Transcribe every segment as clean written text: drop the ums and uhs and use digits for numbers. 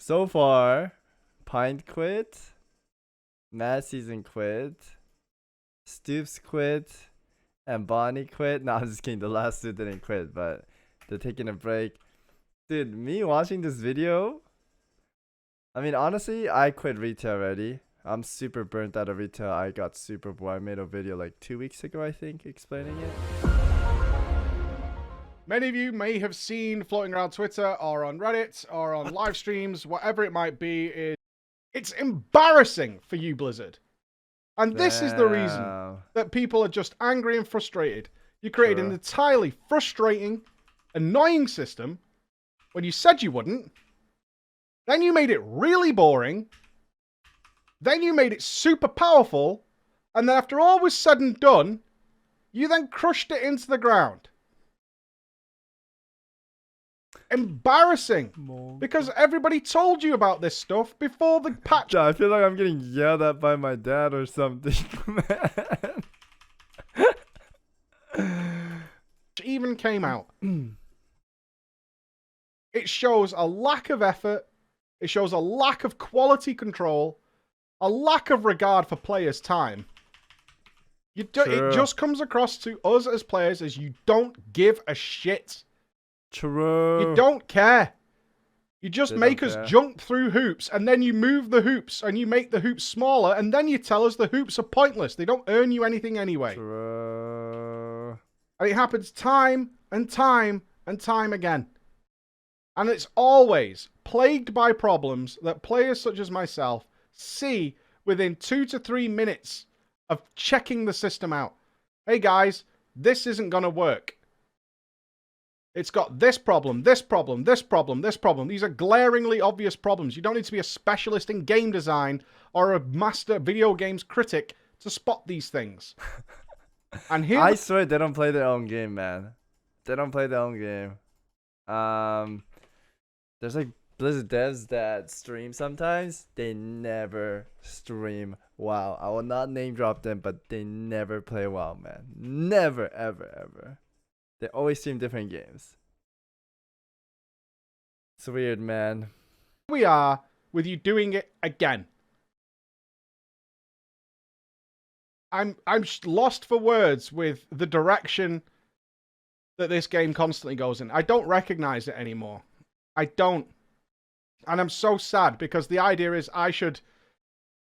So far, Pint quit, Mad Season quit, Stoops quit, and Bonnie quit. No, I'm just kidding. The last two didn't quit, but they're taking a break. Dude, me watching this video, I mean, honestly, I quit retail already. I'm super burnt out of retail. I got super bored. I made a video like 2 weeks ago, I think, explaining it. Many of you may have seen floating around Twitter or on Reddit or on live streams, whatever it might be, it's embarrassing for you, Blizzard. And this is the reason that people are just angry and frustrated. You created an entirely frustrating, annoying system when you said you wouldn't. Then you made it really boring. Then you made it super powerful. And then after all was said and done, you then crushed it into the ground. Embarrassing. Because everybody told you about this stuff before the patch. I feel like I'm getting yelled at by my dad or something, man. Even came out. It shows a lack of effort. It shows a lack of quality control. A lack of regard for players' time. It just comes across to us as players as you don't give a shit. True. You don't care. You just make us jump through hoops, and then you move the hoops, and you make the hoops smaller, and then you tell us the hoops are pointless. They don't earn you anything anyway. True. And it happens time and time and time again. And it's always plagued by problems that players such as myself see within 2 to 3 minutes of checking the system out. Hey guys, this isn't going to work. It's got this problem, this problem, this problem, this problem. These are glaringly obvious problems. You don't need to be a specialist in game design or a master video games critic to spot these things. And here I swear they don't play their own game, man. They don't play their own game. There's like Blizzard devs that stream sometimes. They never stream WoW. I will not name drop them, but they never play WoW, man. Never, ever, ever. They always stream different games. It's weird, man. we are with you doing it again. I'm lost for words with the direction that this game constantly goes in. I don't recognize it anymore. I don't. And I'm so sad because the idea is I should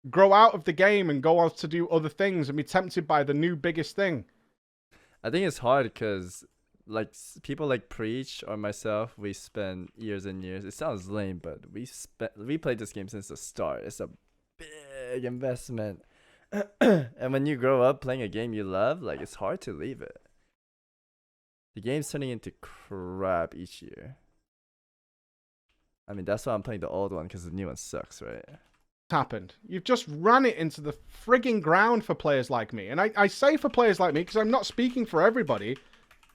grow out of the game and go on to do other things and be tempted by the new biggest thing. I think it's hard because like people like Preach or myself, we spend years and years. It sounds lame, but we played this game since the start. It's a big investment. And when you grow up playing a game you love, like it's hard to leave it. The game's turning into crap each year. I mean, that's why I'm playing the old one, because the new one sucks, right? Happened. You've just ran it into the frigging ground for players like me. And I say for players like me because I'm not speaking for everybody,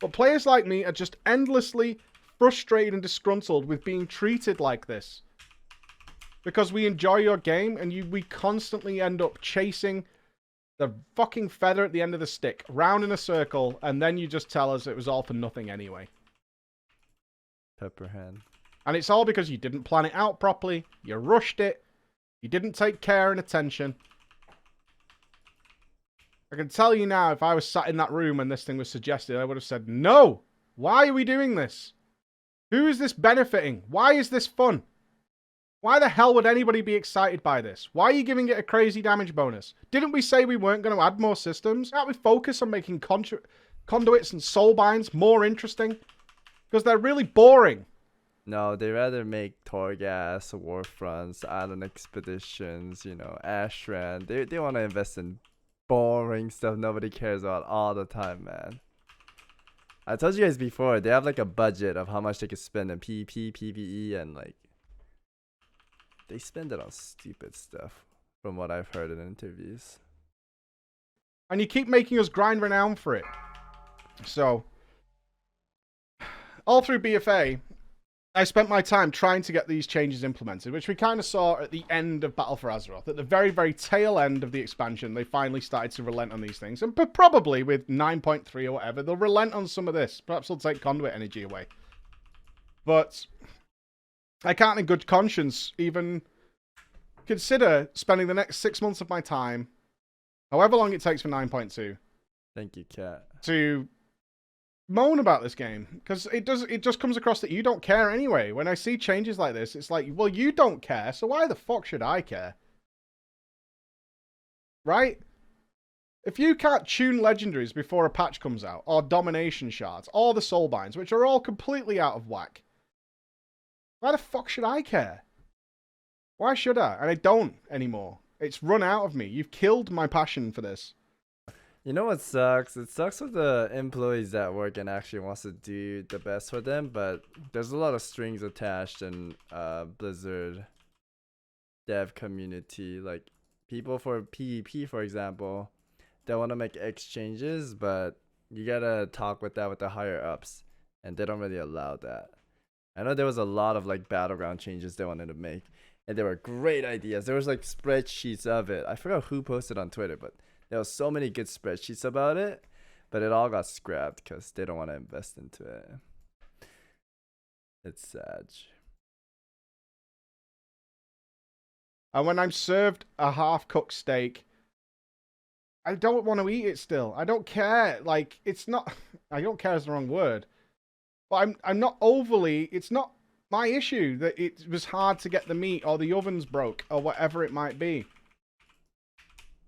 but players like me are just endlessly frustrated and disgruntled with being treated like this. Because we enjoy your game and we constantly end up chasing the fucking feather at the end of the stick, round in a circle, and then you just tell us it was all for nothing anyway. Pepperhand. And it's all because you didn't plan it out properly, you rushed it, you didn't take care and attention. I can tell you now, if I was sat in that room when this thing was suggested, I would have said, no! Why are we doing this? Who is this benefiting? Why is this fun? Why the hell would anybody be excited by this? Why are you giving it a crazy damage bonus? Didn't we say we weren't going to add more systems? Can't we focus on making conduits and soulbinds more interesting? Because they're really boring. No, they rather make Torghast, Warfronts, Island Expeditions, you know, Ashran. They want to invest in boring stuff nobody cares about all the time, man. I told you guys before, they have like a budget of how much they could spend in PvP, PvE, and like they spend it on stupid stuff, from what I've heard in interviews. And you keep making us grind renown for it. So, all through BFA, I spent my time trying to get these changes implemented, which we kind of saw at the end of Battle for Azeroth. At the very, very tail end of the expansion, they finally started to relent on these things. And probably with 9.3 or whatever, they'll relent on some of this. Perhaps they'll take conduit energy away. But I can't in good conscience even consider spending the next 6 months of my time, however long it takes for 9.2, Thank you, Cat. to moan about this game, because it just comes across that you don't care anyway. When I see changes like this, it's like, well, you don't care, so why the fuck should I care? Right? If you can't tune legendaries before a patch comes out, or domination shards, or the soulbinds, which are all completely out of whack, why the fuck should I care? Why should I? And I don't anymore. It's run out of me. You've killed my passion for this. You know what sucks? It sucks with the employees at work and actually wants to do the best for them, but there's a lot of strings attached in Blizzard dev community. Like people for PvP, for example, they want to make exchanges, but you gotta talk with that with the higher ups, and they don't really allow that. I know there was a lot of like battleground changes they wanted to make, and there were great ideas. There was like spreadsheets of it. I forgot who posted on Twitter, but there was so many good spreadsheets about it, but it all got scrapped because they don't want to invest into it. It's sad. And when I'm served a half-cooked steak, I don't want to eat it still. I don't care. Like, it's not... I don't care is the wrong word. But I'm not overly... It's not my issue that it was hard to get the meat or the ovens broke or whatever it might be.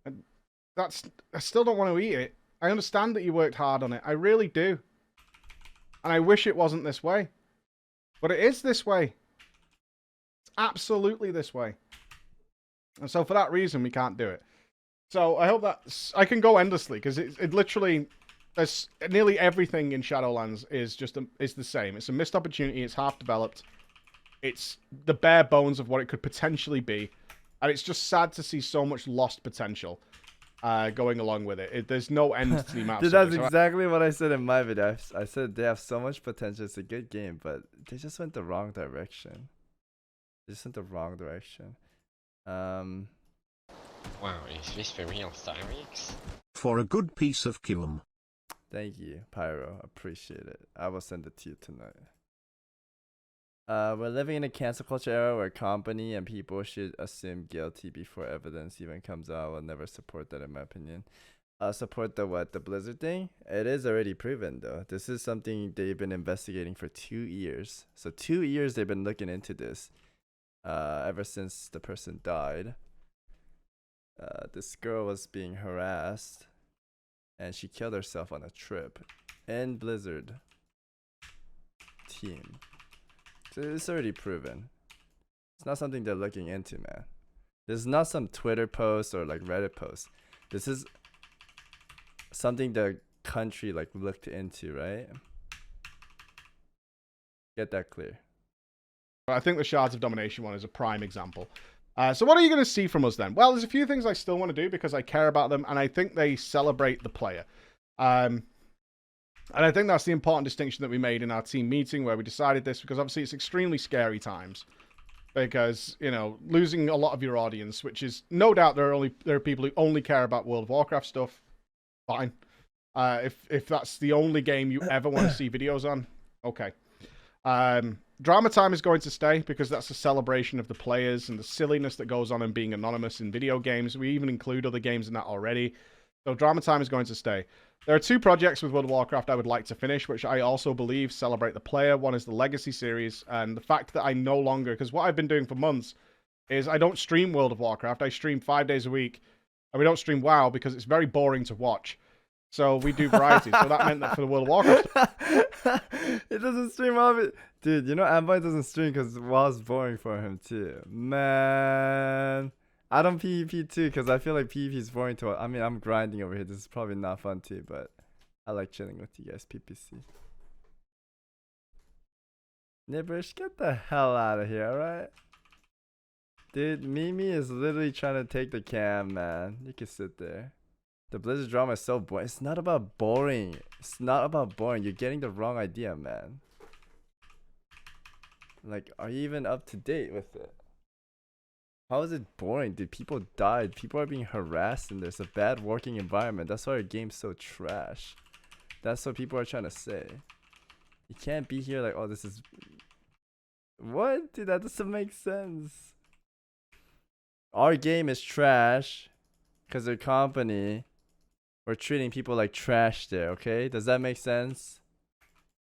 And that's... I still don't want to eat it. I understand that you worked hard on it. I really do. And I wish it wasn't this way. But it is this way. It's absolutely this way. And so for that reason, we can't do it. So I hope that... I can go endlessly, because it literally... There's nearly everything in Shadowlands is just is the same. It's a missed opportunity. It's half developed. It's the bare bones of what it could potentially be. And it's just sad to see so much lost potential going along with it. There's no end to the amount. Dude, that's exactly what I said in my video. I said they have so much potential. It's a good game, but they just went the wrong direction. They just went the wrong direction. Wow, is this for real, Savix? For a good piece of kilum. Thank you, Pyro. Appreciate it. I will send it to you tonight. We're living in a cancel culture era where company and people should assume guilty before evidence even comes out. I will never support that, in my opinion. Support the what? The Blizzard thing? It is already proven, though. This is something they've been investigating for 2 years. So 2 years they've been looking into this. Ever since the person died. This girl was being harassed. And she killed herself on a trip. In Blizzard team. So it's already proven. It's not something they're looking into, man. This is not some Twitter post or like Reddit post. This is something the country like looked into, right? Get that clear. I think the Shards of Domination one is a prime example. So what are you going to see from us then? Well, there's a few things I still want to do because I care about them, and I think they celebrate the player. And I think that's the important distinction that we made in our team meeting where we decided this, because obviously it's extremely scary times. Because, you know, losing a lot of your audience, which is no doubt there are people who only care about World of Warcraft stuff. Fine. If that's the only game you ever want to see videos on, okay. Drama time is going to stay because that's a celebration of the players and the silliness that goes on in being anonymous in video games. We even include other games in that already. So drama time is going to stay. There are 2 projects with World of Warcraft I would like to finish, which I also believe celebrate the player. One is the Legacy series, and the fact that I no longer... Because what I've been doing for months is I don't stream World of Warcraft. I stream 5 days a week, and we don't stream WoW because it's very boring to watch. So we do variety. So that meant that for the World of Warcraft... It doesn't stream all of it. Dude, you know Amboy doesn't stream because WoW's boring for him too. Man. I don't PvP too because I feel like PvP is boring to... I mean, I'm grinding over here. This is probably not fun too, but I like chilling with you guys, PPC. Nibrish, get the hell out of here, alright? Dude, Mimi is literally trying to take the cam, man. You can sit there. The Blizzard drama is so boring. It's not about boring. It's not about boring. You're getting the wrong idea, man. Like, are you even up to date with it? How is it boring? Dude, people died. People are being harassed and there's a bad working environment. That's why our game's so trash. That's what people are trying to say. You can't be here like, oh, this is What? Dude, that doesn't make sense. Our game is trash because their company, we're treating people like trash there, okay? Does that make sense?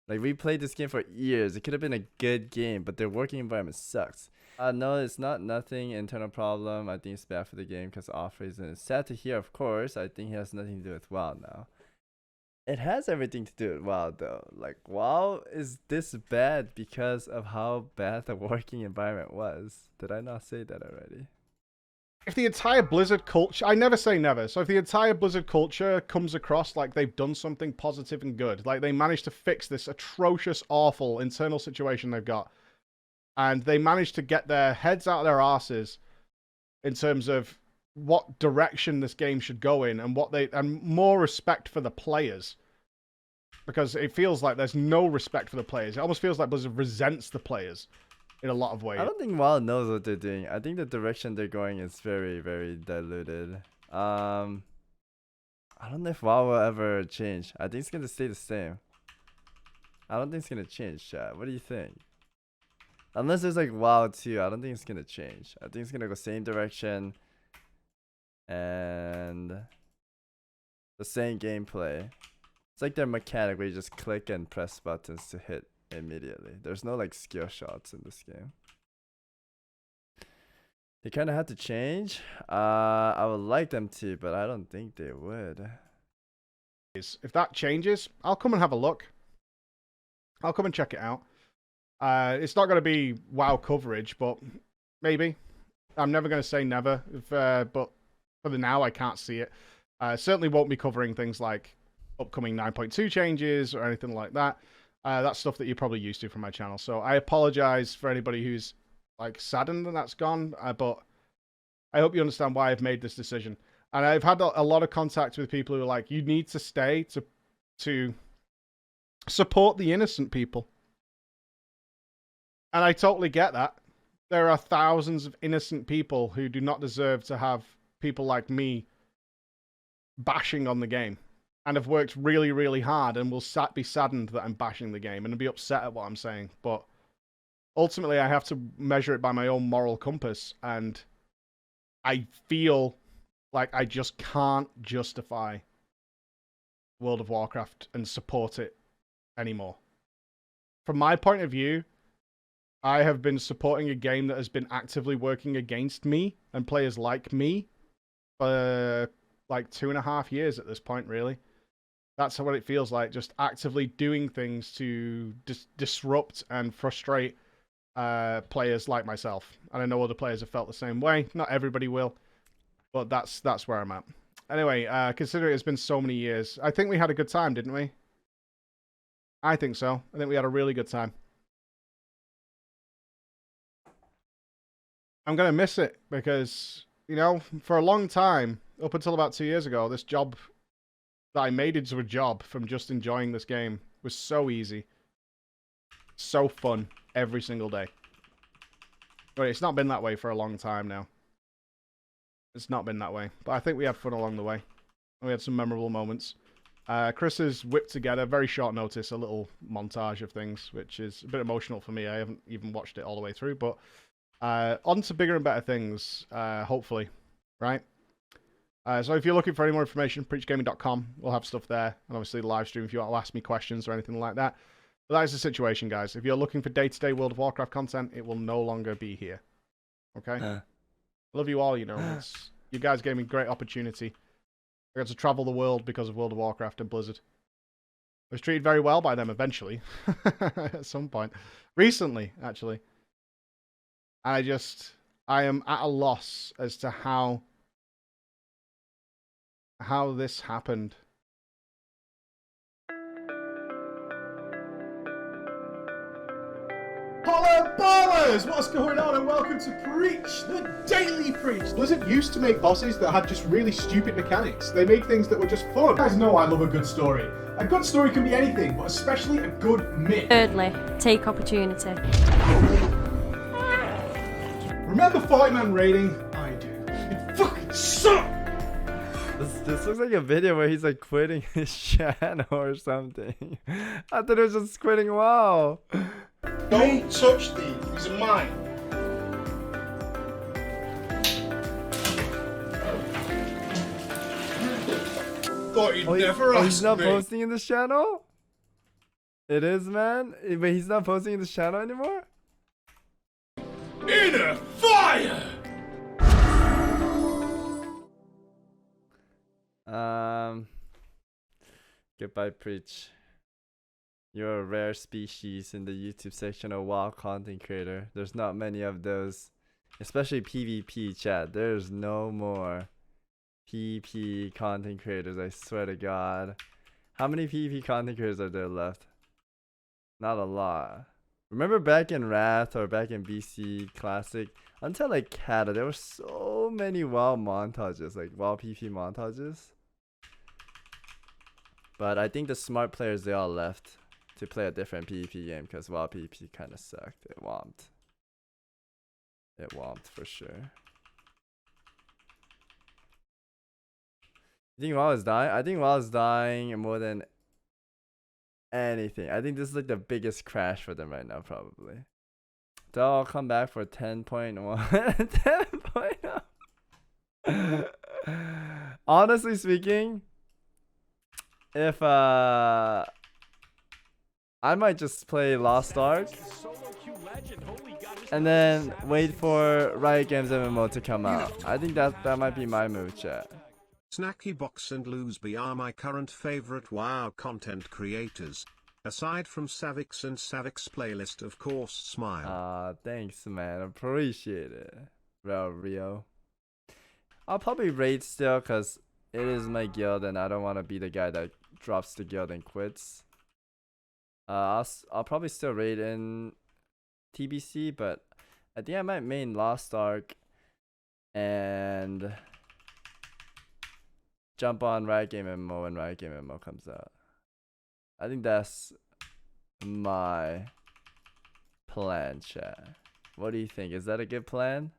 Like, we played this game for years. It could have been a good game, but their working environment sucks. No, it's nothing internal problem. I think it's bad for the game because off reason. It's sad to hear, of course. I think it has nothing to do with WoW now. It has everything to do with WoW, though. Like, WoW is this bad because of how bad the working environment was. Did I not say that already? If the entire Blizzard culture, I never say never, so if the entire Blizzard culture comes across like they've done something positive and good, like they managed to fix this atrocious, awful internal situation they've got, and they managed to get their heads out of their asses in terms of what direction this game should go in and more respect for the players, because it feels like there's no respect for the players. It almost feels like Blizzard resents the players in a lot of ways. I don't think WoW knows what they're doing. I think the direction they're going is very, very diluted. I don't know if WoW will ever change. I think it's gonna stay the same. I don't think it's gonna change, chat. What do you think? Unless there's like WoW 2, I don't think it's gonna change. I think it's gonna go same direction and the same gameplay. It's like their mechanic where you just click and press buttons to hit immediately. There's no like skill shots in this game. They kind of had to change. I would like them to, but I don't think they would. If that changes, I'll come and have a look. I'll come and check it out. It's not going to be WoW coverage, but maybe. I'm never going to say never, but for the now, I can't see it. Certainly won't be covering things like upcoming 9.2 changes or anything like that. That's stuff that you're probably used to from my channel. So I apologize for anybody who's like saddened that that's gone, but I hope you understand why I've made this decision. And I've had a lot of contact with people who are like, you need to stay to support the innocent people. And I totally get that. There are thousands of innocent people who do not deserve to have people like me bashing on the game, and have worked really, really hard, and will be saddened that I'm bashing the game and be upset at what I'm saying. But ultimately, I have to measure it by my own moral compass, and I feel like I just can't justify World of Warcraft and support it anymore. From my point of view, I have been supporting a game that has been actively working against me and players like me for like 2.5 years at this point, really. That's what it feels like, just actively doing things to disrupt and frustrate players like myself. And I know other players have felt the same way. Not everybody will, but that's where I'm at. Anyway, considering it's been so many years, I think we had a good time, didn't we? I think so. I think we had a really good time. I'm going to miss it because, you know, for a long time, up until about 2 years ago, this job that I made into a job from just enjoying this game was so easy. So fun every single day. But it's not been that way for a long time now. It's not been that way. But I think we had fun along the way. We had some memorable moments. Chris has whipped together, very short notice, a little montage of things, which is a bit emotional for me. I haven't even watched it all the way through, but on to bigger and better things, hopefully, right? So if you're looking for any more information, preachgaming.com, we'll have stuff there, and obviously the live stream if you want to ask me questions or anything like that. But that is the situation, guys. If you're looking for day-to-day World of Warcraft content, it will no longer be here. Okay? Love you all, you know. You guys gave me a great opportunity. I got to travel the world because of World of Warcraft and Blizzard. I was treated very well by them eventually. At some point. Recently, actually. I am at a loss as to how this happened. Hello, ballers! What's going on? And welcome to Preach, the Daily Preach. Blizzard used to make bosses that had just really stupid mechanics. They made things that were just fun. You guys know I love a good story. A good story can be anything, but especially a good myth. Thirdly, take opportunity. Remember 40-man raiding? I do. It fucking sucked! This looks like a video where he's like quitting his channel or something. I thought it was just quitting WoW. Don't touch these. These are mine. Thought you'd never ask he's not me. posting in this channel? It is, man. But he's not posting in this channel anymore? Inner fire! Goodbye, Preach. You're a rare species in the YouTube section of WoW content creator. There's not many of those, especially PvP chat. There's no more PvP content creators, I swear to God. How many PvP content creators are there left? Not a lot. Remember back in Wrath or back in BC Classic, until like Kata, there were so many WoW montages, like WoW PvP montages. But I think the smart players, they all left to play a different PvP game because WoW PvP kind of sucked. It whomped. It whomped for sure. You think WoW is dying? I think WoW is dying more than anything. I think this is like the biggest crash for them right now, probably. They'll all come back for 10.1. 10.0. Honestly speaking, if I might just play Lost Ark and then wait for Riot Games MMO to come out. I think that might be my move, chat. Snacky Box and Looseby are my current favorite WoW content creators. Aside from Savix and Savix playlist, of course, smile. Thanks, man. Appreciate it. Well, Rio. I'll probably raid still because it is my guild and I don't want to be the guy that drops the guild and quits. I'll probably still raid in TBC, but I think I might main Lost Ark and jump on Riot Game MMO when Riot Game MMO comes out. I think that's my plan, chat. What do you think? Is that a good plan?